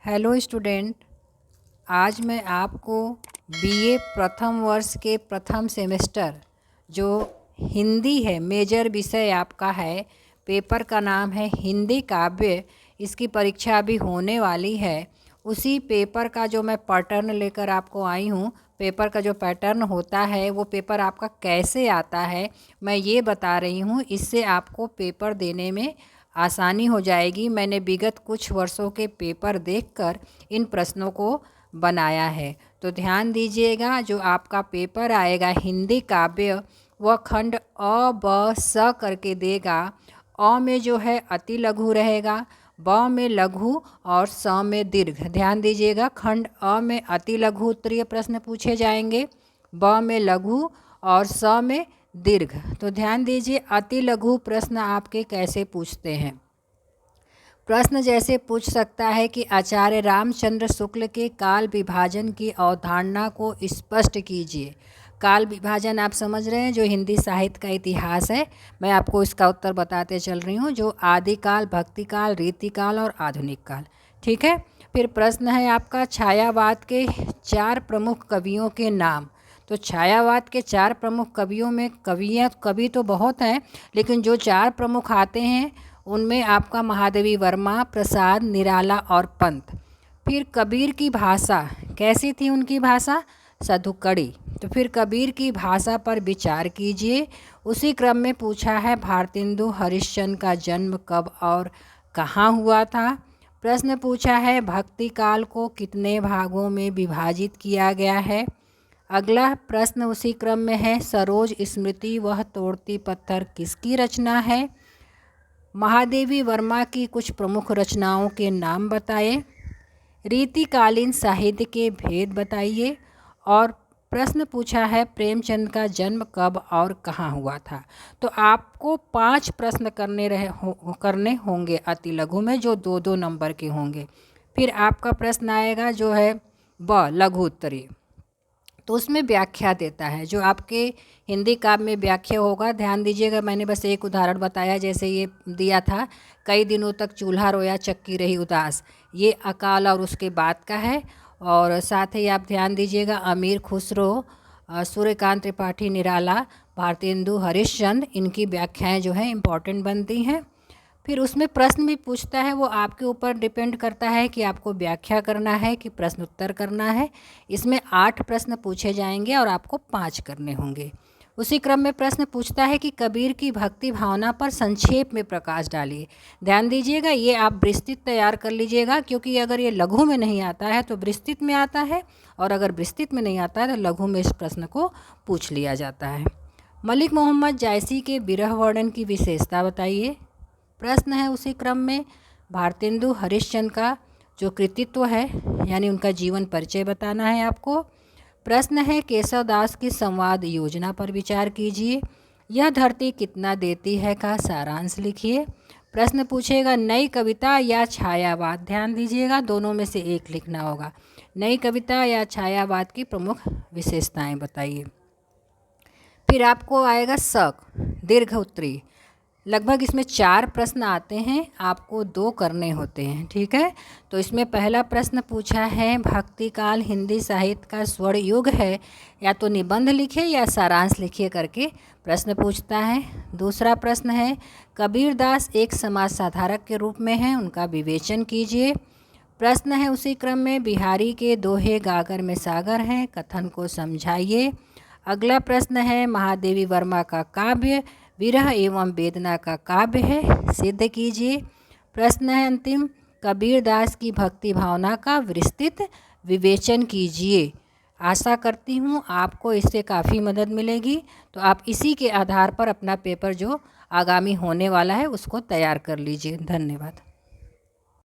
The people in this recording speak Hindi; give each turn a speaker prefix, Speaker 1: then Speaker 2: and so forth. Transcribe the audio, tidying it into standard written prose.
Speaker 1: हेलो स्टूडेंट, आज मैं आपको बीए प्रथम वर्ष के प्रथम सेमेस्टर जो हिंदी है, मेजर विषय आपका है, पेपर का नाम है हिंदी काव्य। इसकी परीक्षा अभी होने वाली है। उसी पेपर का जो मैं पैटर्न लेकर आपको आई हूँ, पेपर का जो पैटर्न होता है वो पेपर आपका कैसे आता है मैं ये बता रही हूँ। इससे आपको पेपर देने में आसानी हो जाएगी। मैंने विगत कुछ वर्षों के पेपर देखकर इन प्रश्नों को बनाया है, तो ध्यान दीजिएगा। जो आपका पेपर आएगा हिंदी काव्य, वह खंड अ ब स करके देगा। अ में जो है अति लघु रहेगा, ब में लघु और स में दीर्घ। ध्यान दीजिएगा, खंड अ में अति लघु उत्तरीय प्रश्न पूछे जाएंगे, ब में लघु और स में दीर्घ। तो ध्यान दीजिए, अति लघु प्रश्न आपके कैसे पूछते हैं। प्रश्न जैसे पूछ सकता है कि आचार्य रामचंद्र शुक्ल के काल विभाजन की अवधारणा को स्पष्ट कीजिए। काल विभाजन आप समझ रहे हैं, जो हिंदी साहित्य का इतिहास है। मैं आपको इसका उत्तर बताते चल रही हूँ, जो आदिकाल, भक्तिकाल, रीतिकाल और आधुनिक काल। ठीक है। फिर प्रश्न है आपका छायावाद के 4 प्रमुख कवियों के नाम। तो छायावाद के 4 प्रमुख कवियों में कवि तो बहुत हैं, लेकिन जो 4 प्रमुख आते हैं उनमें आपका महादेवी वर्मा, प्रसाद, निराला और पंत। फिर कबीर की भाषा कैसी थी, उनकी भाषा सधुकड़ी। तो फिर कबीर की भाषा पर विचार कीजिए। उसी क्रम में पूछा है भारतेंदु हरिश्चंद्र का जन्म कब और कहाँ हुआ था। प्रश्न पूछा है भक्ति काल को कितने भागों में विभाजित किया गया है। अगला प्रश्न उसी क्रम में है सरोज स्मृति वह तोड़ती पत्थर किसकी रचना है। महादेवी वर्मा की कुछ प्रमुख रचनाओं के नाम बताइए। रीतिकालीन साहित्य के भेद बताइए। और प्रश्न पूछा है प्रेमचंद का जन्म कब और कहाँ हुआ था। तो आपको 5 प्रश्न करने होंगे अति लघु में, जो 2-2 नंबर के होंगे। फिर आपका प्रश्न आएगा जो है ब लघु उत्तरीय, तो उसमें व्याख्या देता है। जो आपके हिंदी काव्य में व्याख्या होगा, ध्यान दीजिएगा। मैंने बस एक उदाहरण बताया, जैसे ये दिया था कई दिनों तक चूल्हा रोया चक्की रही उदास। ये अकाल और उसके बाद का है। और साथ ही आप ध्यान दीजिएगा अमीर खुसरो, सूर्यकांत त्रिपाठी, निराला, भारतेंदु हरिश्चंद्र, इनकी व्याख्याएं जो हैं इम्पॉर्टेंट बनती हैं। फिर उसमें प्रश्न भी पूछता है, वो आपके ऊपर डिपेंड करता है कि आपको व्याख्या करना है कि प्रश्न उत्तर करना है। इसमें 8 प्रश्न पूछे जाएंगे और आपको 5 करने होंगे। उसी क्रम में प्रश्न पूछता है कि कबीर की भक्ति भावना पर संक्षेप में प्रकाश डालिए। ध्यान दीजिएगा, ये आप विस्तृत तैयार कर लीजिएगा, क्योंकि अगर ये लघु में नहीं आता है तो विस्तृत में आता है, और अगर विस्तृत में नहीं आता है तो लघु में इस प्रश्न को पूछ लिया जाता है। मलिक मोहम्मद जायसी के विरह वर्णन की विशेषता बताइए। प्रश्न है उसी क्रम में भारतेंदु हरिश्चंद्र का जो कृतित्व है, यानी उनका जीवन परिचय बताना है आपको। प्रश्न है केशव दास की संवाद योजना पर विचार कीजिए। यह धरती कितना देती है का सारांश लिखिए। प्रश्न पूछेगा नई कविता या छायावाद। ध्यान दीजिएगा, दोनों में से एक लिखना होगा। नई कविता या छायावाद की प्रमुख विशेषताएं बताइए। फिर आपको आएगा शक, दीर्घ उत्तरीय। लगभग इसमें 4 प्रश्न आते हैं, आपको 2 करने होते हैं। ठीक है। तो इसमें पहला प्रश्न पूछा है भक्तिकाल हिंदी साहित्य का स्वर्ण युग है, या तो निबंध लिखिए या सारांश लिखिए करके प्रश्न पूछता है। दूसरा प्रश्न है कबीरदास एक समाज साधारक के रूप में हैं, उनका विवेचन कीजिए। प्रश्न है उसी क्रम में बिहारी के दोहे गागर में सागर हैं, कथन को समझाइए। अगला प्रश्न है महादेवी वर्मा का काव्य विरह एवं वेदना का काव्य है, सिद्ध कीजिए। प्रश्न है अंतिम कबीरदास की भक्ति भावना का विस्तृत विवेचन कीजिए। आशा करती हूँ आपको इससे काफ़ी मदद मिलेगी। तो आप इसी के आधार पर अपना पेपर जो आगामी होने वाला है उसको तैयार कर लीजिए। धन्यवाद।